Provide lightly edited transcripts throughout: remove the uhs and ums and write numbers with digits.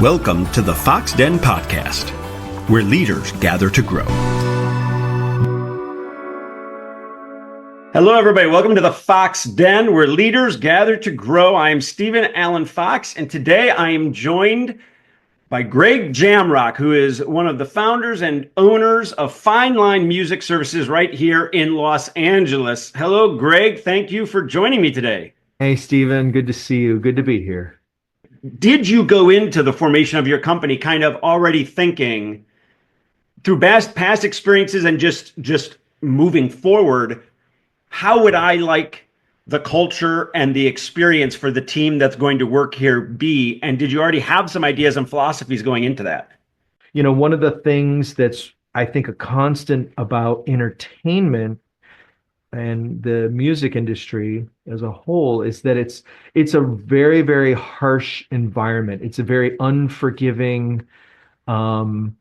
Welcome to the Fox Den Podcast, where leaders gather to grow. Hello, everybody. Welcome to the Fox Den, where leaders gather to grow. I am Stephen Allen Fox, and today I am joined by Greg Jamrok, who is one of the founders and owners of Fine Line Music Services right here in Los Angeles. Hello, Greg. Thank you for joining me today. Hey, Stephen. Good to see you. Good to be here. Did you go into the formation of your company kind of already thinking through past experiences and just moving forward, how would I like the culture and the experience for the team that's going to work here be? And did you already have some ideas and philosophies going into that? You know, one of the things that's, I think, a constant about entertainment and the music industry as a whole is that it's a very, very harsh environment. It's a very unforgiving, there's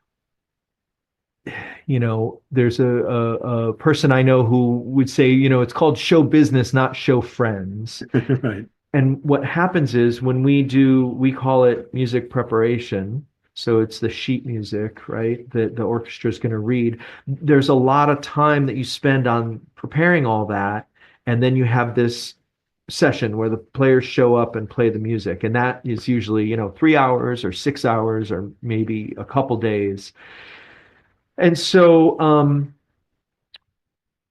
a person I know who would say, it's called show business, not show friends. Right. And what happens is when we call it music preparation. So it's the sheet music, right? That the orchestra is going to read. There's a lot of time that you spend on preparing all that. And then you have this session where the players show up and play the music. And that is usually, 3 hours or 6 hours or maybe a couple days. And so,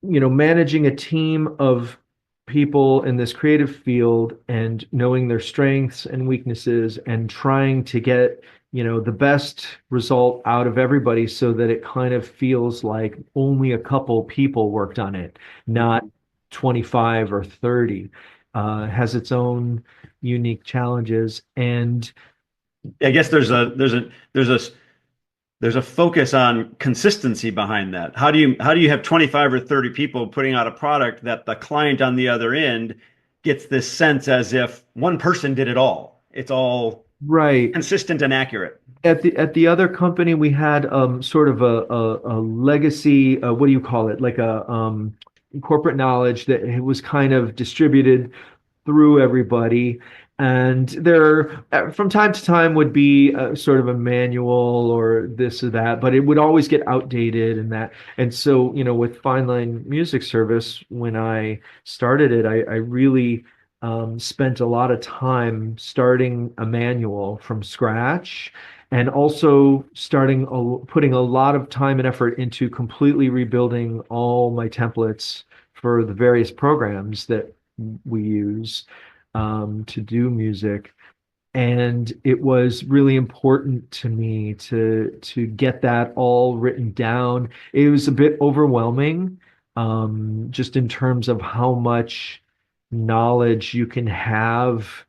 managing a team of people in this creative field and knowing their strengths and weaknesses and trying to get, the best result out of everybody so that it kind of feels like only a couple people worked on it, not 25 or 30, has its own unique challenges. And I guess there's a focus on consistency behind that. How do you have 25 or 30 people putting out a product that the client on the other end gets this sense as if one person did it all? It's all right, consistent and accurate. At the other company, we had sort of a legacy. What do you call it? Like a corporate knowledge that it was kind of distributed through everybody. And there, from time to time, would be sort of a manual or this or that, but it would always get outdated and that. And so, with Fine Line Music Service, when I started it, I really spent a lot of time starting a manual from scratch, and also putting a lot of time and effort into completely rebuilding all my templates for the various programs that we use to do music. And it was really important to me to get that all written down. It was a bit overwhelming, just in terms of how much knowledge you can have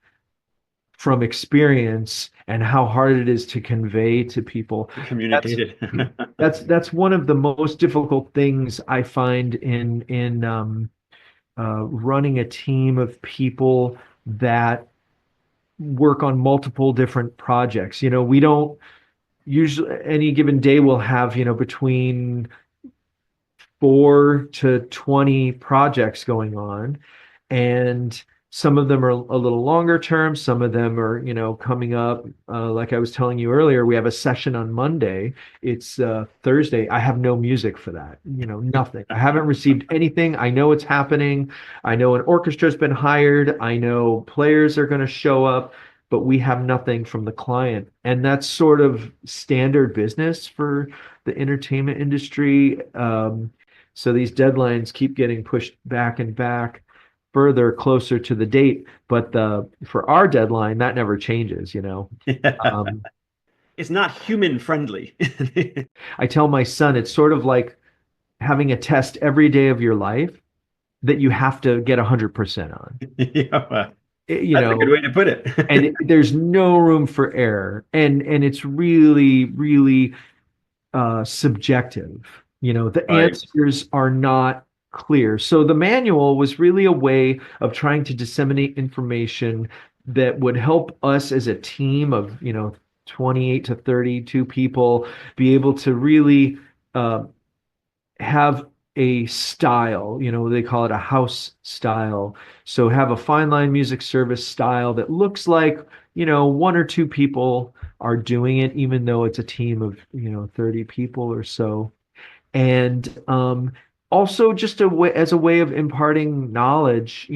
from experience and how hard it is to convey to people. Communicated. That's one of the most difficult things I find in running a team of people that work on multiple different projects. We don't usually, any given day we'll have, between 4 to 20 projects going on. And some of them are a little longer term. Some of them are, coming up. Like I was telling you earlier, we have a session on Monday. It's Thursday. I have no music for that, nothing. I haven't received anything. I know it's happening. I know an orchestra's been hired. I know players are going to show up, but we have nothing from the client. And that's sort of standard business for the entertainment industry. So these deadlines keep getting pushed back and back further closer to the date, but for our deadline that never changes. Yeah. It's not human friendly. I tell my son it's sort of like having a test every day of your life that you have to get 100% on. Yeah, well, that's a good way to put it. And there's no room for error, and it's really, really subjective. The Right. answers are not clear. So the manual was really a way of trying to disseminate information that would help us as a team of, 28 to 32 people be able to really have a style, they call it a house style. So have a fine line music service style that looks like, one or two people are doing it, even though it's a team of, 30 people or so. And also just as a way of imparting knowledge,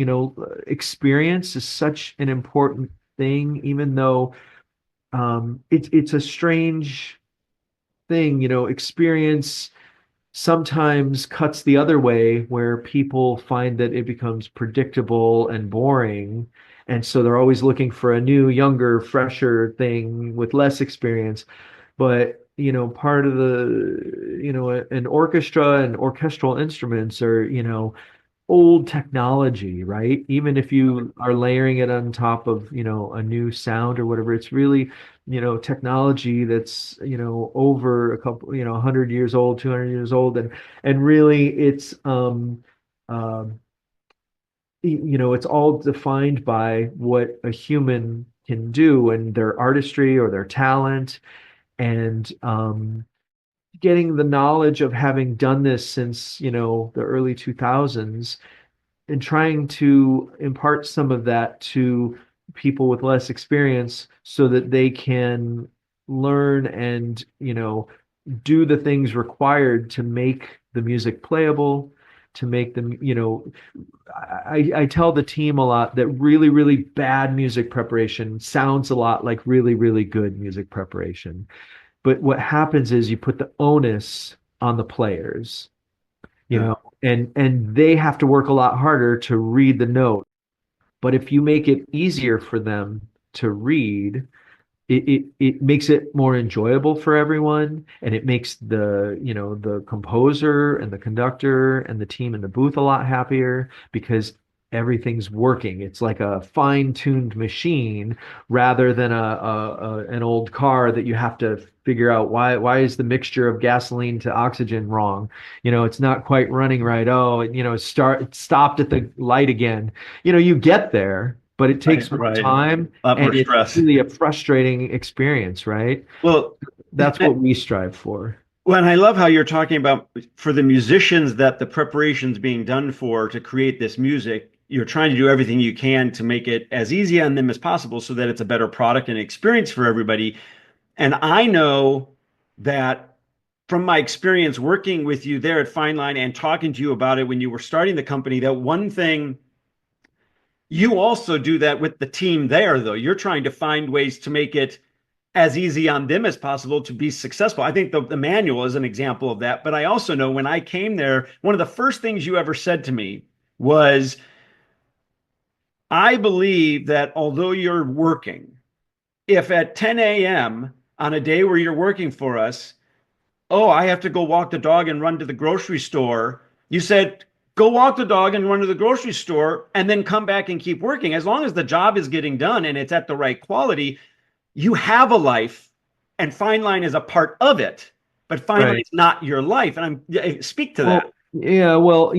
experience is such an important thing, even though it's a strange thing, experience sometimes cuts the other way where people find that it becomes predictable and boring. And so they're always looking for a new, younger, fresher thing with less experience. But, part of an orchestra and orchestral instruments are, old technology, right? Even if you are layering it on top of, a new sound or whatever, it's really, technology that's, over a couple, 100 years old, 200 years old. And really it's, um, it's all defined by what a human can do and their artistry or their talent. And, getting the knowledge of having done this since, the early 2000s and trying to impart some of that to people with less experience so that they can learn and, do the things required to make the music playable, to make them, I tell the team a lot that really, really bad music preparation sounds a lot like really, really good music preparation. But what happens is you put the onus on the players, Yeah. and they have to work a lot harder to read the note. But if you make it easier for them to read, it makes it more enjoyable for everyone, and it makes the composer and the conductor and the team in the booth a lot happier because everything's working. It's like a fine-tuned machine rather than an old car that you have to figure out why is the mixture of gasoline to oxygen wrong. It's not quite running right. Oh, it stopped at the light again. You get there, but it Right, takes more right. time A lot and more it's stress. really a frustrating experience, right? Well, That's what we strive for. well, and I love how you're talking about for the musicians that the preparation's being done for to create this music, you're trying to do everything you can to make it as easy on them as possible so that it's a better product and experience for everybody. And I know that from my experience working with you there at Fine Line and talking to you about it when you were starting the company, that one thing you also do that with the team there, though. You're trying to find ways to make it as easy on them as possible to be successful. I think the manual is an example of that. But I also know when I came there, one of the first things you ever said to me was, I believe that although you're working, if at 10 a.m. on a day where you're working for us, oh, I have to go walk the dog and run to the grocery store. You said, go walk the dog and run to the grocery store and then come back and keep working. As long as the job is getting done and it's at the right quality, you have a life and Fine Line is a part of it, but Fine Line Right. is not your life. And speak to that. Well, yeah, well,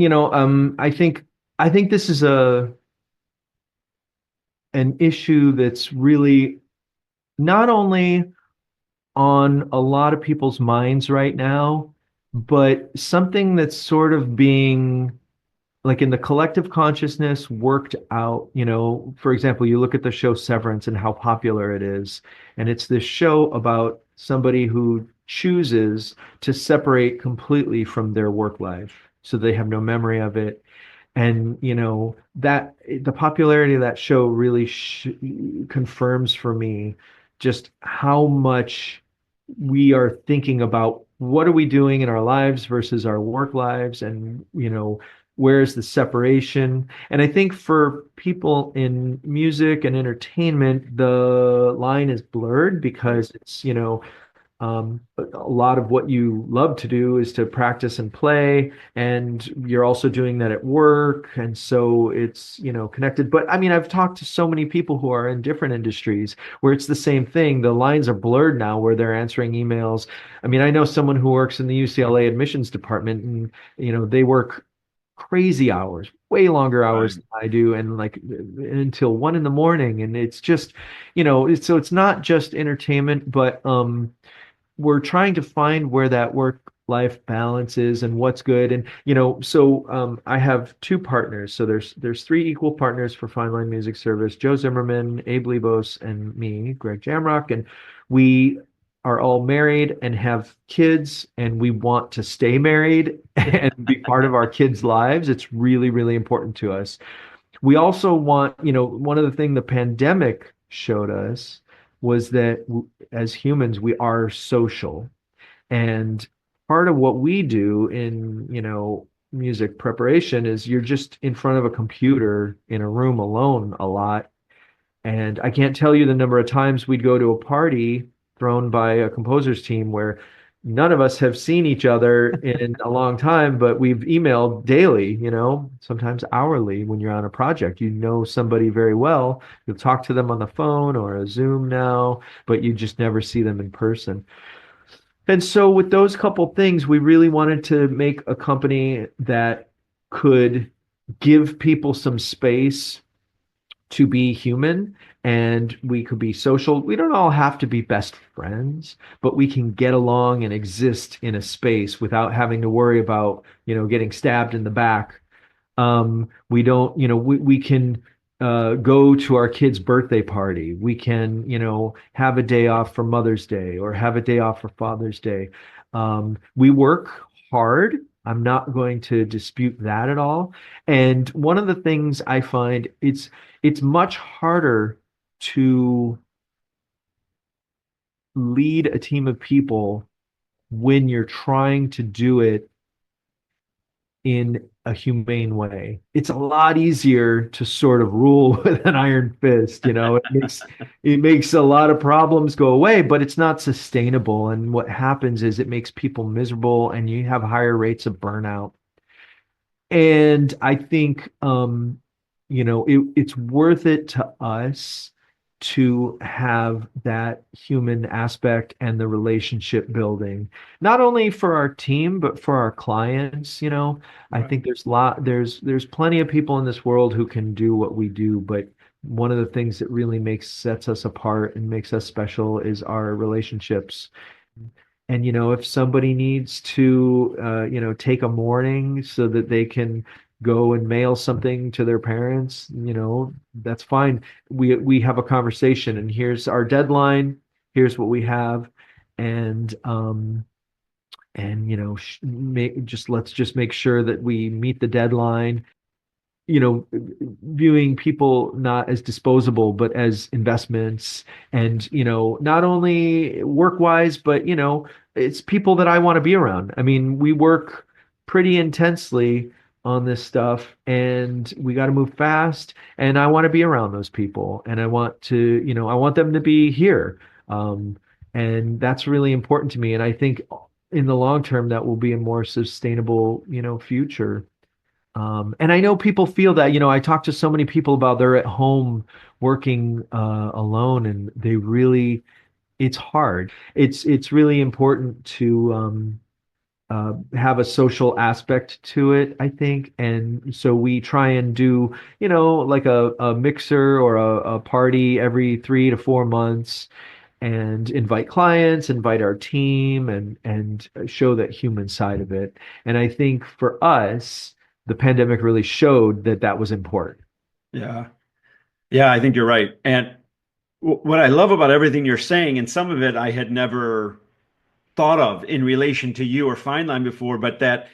I think this is an issue that's really not only on a lot of people's minds right now, but something that's sort of being like in the collective consciousness worked out. For example, you look at the show Severance and how popular it is, and it's this show about somebody who chooses to separate completely from their work life so they have no memory of it. And that the popularity of that show really confirms for me just how much we are thinking about what are we doing in our lives versus our work lives, and where's the separation. And I think for people in music and entertainment, the line is blurred because it's a lot of what you love to do is to practice and play, and you're also doing that at work. And so it's, connected. But I mean, I've talked to so many people who are in different industries where it's the same thing. The lines are blurred now where they're answering emails. I mean, I know someone who works in the UCLA admissions department, and, they work crazy hours, way longer hours Right. than I do, and like until 1 in the morning. And it's just, so it's not just entertainment, but we're trying to find where that work life balance is and what's good. And so I have two partners. So there's three equal partners for Fine Line Music Service: Joe Zimmerman, Abe Lebos, and me, Greg Jamrock. And we are all married and have kids, and we want to stay married and be part of our kids' lives. It's really, really important to us. We also want, one of the things the pandemic showed us was that as humans, we are social. And part of what we do in, music preparation is you're just in front of a computer in a room alone a lot. And I can't tell you the number of times we'd go to a party thrown by a composer's team where none of us have seen each other in a long time, but we've emailed daily, sometimes hourly when you're on a project. You know somebody very well. You'll talk to them on the phone or a Zoom now, but you just never see them in person. And so with those couple things, we really wanted to make a company that could give people some space to be human, and we could be social. We don't all have to be best friends, but we can get along and exist in a space without having to worry about, getting stabbed in the back. We don't, we can go to our kid's birthday party. We can, have a day off for Mother's Day or have a day off for Father's Day. We work hard. I'm not going to dispute that at all. And one of the things I find it's much harder to lead a team of people when you're trying to do it in a humane way. It's a lot easier to sort of rule with an iron fist, it makes a lot of problems go away, but it's not sustainable. And what happens is it makes people miserable and you have higher rates of burnout. And I think it's worth it to us to have that human aspect and the relationship building, not only for our team, but for our clients. I Right. think there's plenty of people in this world who can do what we do, but one of the things that really sets us apart and makes us special is our relationships. And if somebody needs to take a morning so that they can go and mail something to their parents, that's fine. We have a conversation, and here's our deadline, here's what we have, and let's just make sure that we meet the deadline. Viewing people not as disposable, but as investments. And, not only work wise, but, it's people that I want to be around. I mean, we work pretty intensely on this stuff and we got to move fast. And I want to be around those people. And I want to, I want them to be here. Um, and that's really important to me. And I think in the long term, that will be a more sustainable, future. And I know people feel that, I talk to so many people about they're at home working alone, and it's hard. It's really important to have a social aspect to it, I think. And so we try and do, like a mixer or a party every 3 to 4 months, and invite clients, invite our team, and show that human side of it. And I think for us, the pandemic really showed that that was important. Yeah. Yeah, I think you're right. And what I love about everything you're saying, and some of it I had never thought of in relation to you or Fine Line before, but that,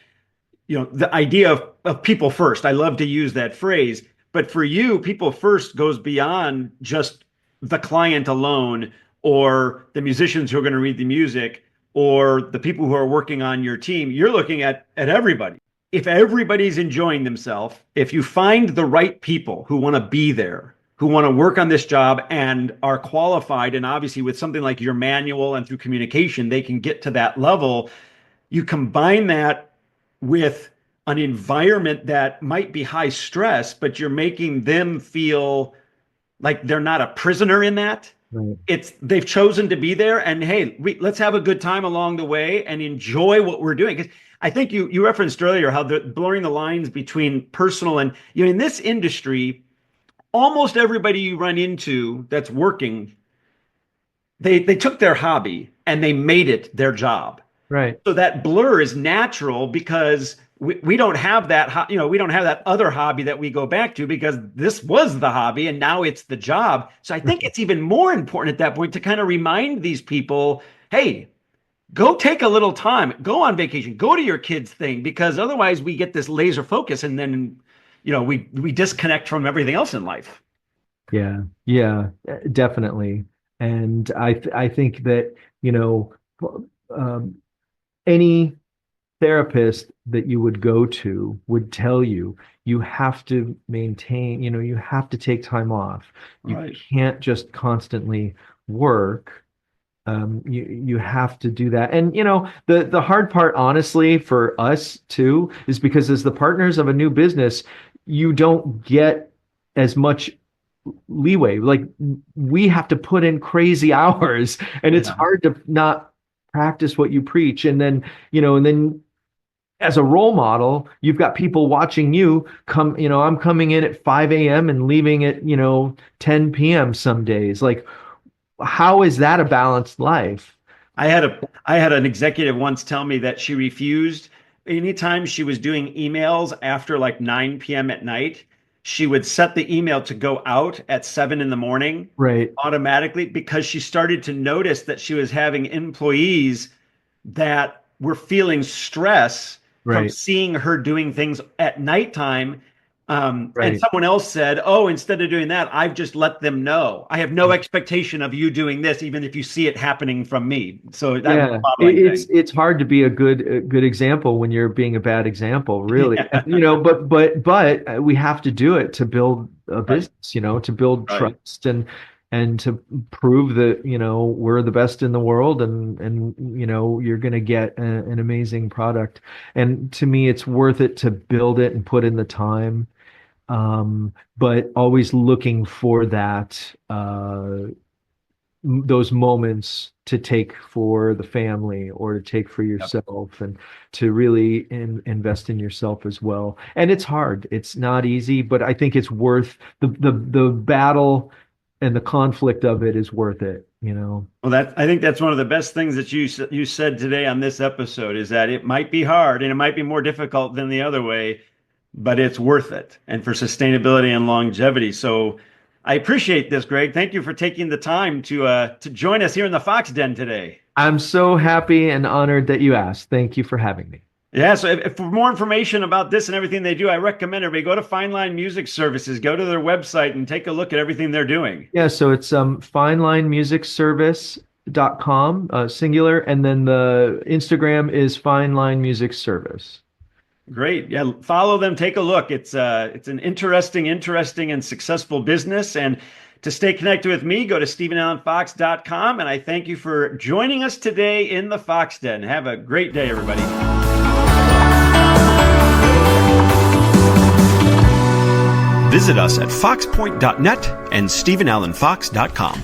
the idea of people first. I love to use that phrase. But for you, people first goes beyond just the client alone or the musicians who are going to read the music or the people who are working on your team. You're looking at everybody. If everybody's enjoying themselves, if you find the right people who want to be there, who want to work on this job and are qualified, and obviously with something like your manual and through communication, they can get to that level. You combine that with an environment that might be high stress, but you're making them feel like they're not a prisoner in that. Right. It's they've chosen to be there, and hey, let's have a good time along the way and enjoy what we're doing. Because I think you referenced earlier how the blurring the lines between personal and in this industry, almost everybody you run into that's working, they took their hobby and they made it their job. Right. So that blur is natural because we don't have that, we don't have that other hobby that we go back to because this was the hobby and now it's the job. So I think it's even more important at that point to kind of remind these people, hey, go take a little time, go on vacation, go to your kids' thing, because otherwise we get this laser focus and then, we disconnect from everything else in life. Yeah, yeah, definitely. And I think that, you know, um, any therapist that you would go to would tell you you have to maintain, you have to take time off. You Right. can't just constantly work. You have to do that. And the hard part, honestly, for us too, is because as the partners of a new business, you don't get as much leeway. Like we have to put in crazy hours, and it's Yeah. hard to not practice what you preach. And then as a role model, you've got people watching you come, I'm coming in at 5 a.m. and leaving at, 10 p.m. some days. Like, how is that a balanced life? I had an executive once tell me that she refused anytime she was doing emails after like 9 p.m. at night, she would set the email to go out at 7 in the morning Right, automatically because she started to notice that she was having employees that were feeling stress from right, seeing her doing things at nighttime. And right. someone else said, "Oh, instead of doing that, I've just let them know. I have no expectation of you doing this, even if you see it happening from me." So that was a Yeah, modeling it's hard to be a good example when you're being a bad example, really. thing. And, but we have to do it to build a Right, business, to build right. trust and to prove that, we're the best in the world and you're going to get an amazing product. And to me, it's worth it to build it and put in the time. But always looking for that those moments to take for the family or to take for Yep. yourself and to really invest in yourself as well. And it's hard. It's not easy, but I think it's worth the battle and the conflict of it is worth it. Well, I think that's one of the best things that you said today on this episode is that it might be hard and it might be more difficult than the other way, but it's worth it and for sustainability and longevity. So I appreciate this, Greg. Thank you for taking the time to join us here in the Fox Den today. I'm so happy and honored that you asked. Thank you for having me. Yeah, so if for more information about this and everything they do, I recommend everybody go to Fine Line Music Services, go to their website and take a look at everything they're doing. Yeah, so it's finelinemusicservice.com, singular, and then the Instagram is Fine Line Music Service. Great. Yeah, follow them, take a look. It's an interesting and successful business. And to stay connected with me, go to StephenAllenFox.com. And I thank you for joining us today in the Fox Den. Have a great day, everybody. Visit us at foxpoint.net and StephenAllenFox.com.